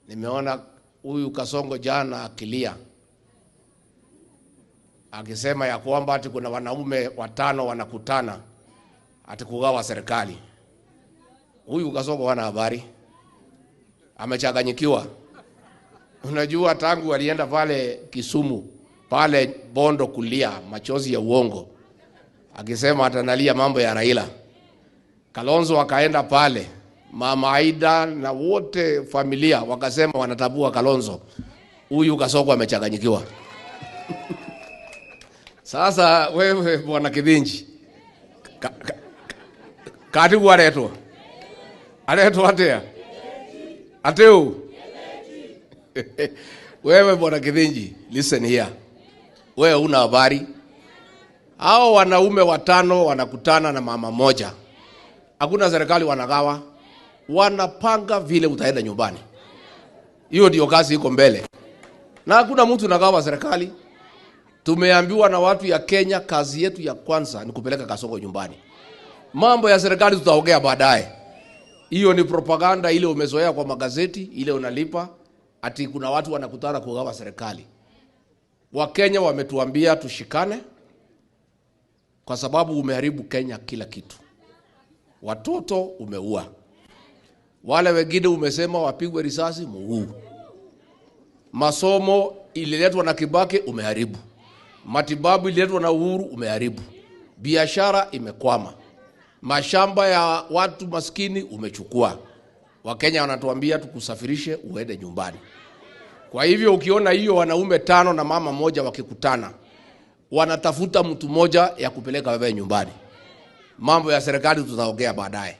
Nimeona huyu Kasongo jana akilia, akisema ya kwamba ati kuna wanaume 5 wanakutana ati kugawa serikali. Huyu Kasongo hana habari, amechanganyikiwa. Unajua tangu alienda pale Kisumu, pale Bondo kulia machozi ya uongo, akisema atanalia mambo ya Raila. Kalonzo akaenda pale, Mama Aida na wote familia wakasema wanatabua Kalonzo. Huyu Kasongo amechanganyikiwa. Sasa wewe bwana Kibinji, katibu aletwa. Aletwa atea. Ateu. Wewe bwana Kibinji, listen here. Wewe una habari? Hao wanaume 5 wanakutana na mama moja. Hakuna serikali wanagawa. Wanapanga vile utaenda nyumbani. Hiyo ndio kazi iko mbele. Na hakuna mtu anagawa serikali. Tumeambiwa na watu ya Kenya, kazi yetu ya kwanza ni kupeleka Kasongo nyumbani. Mambo ya serikali tutaongea baadaye. Hiyo ni propaganda ile umezoea kwa magazeti, ile unalipa ati kuna watu wanakutana kugawa serikali. Wakenya wametuambia tushikane kwa sababu umeharibu Kenya kila kitu. Watoto umeua. Wale wengine umesema wapigwe risasi, muue. Masomo ililetwa na Kibaki, umeharibu. Matibabu ililetwa na Uhuru, umeharibu. Biashara imekwama. Mashamba ya watu maskini umechukua. Wakenya wanatuambia tukusafirishe uende nyumbani. Kwa hivyo ukiona hiyo wanaume 5 na mama moja wakikutana, wanatafuta mtu moja ya kupeleka wewe nyumbani. Mambo ya serikali tutaongea baadaye.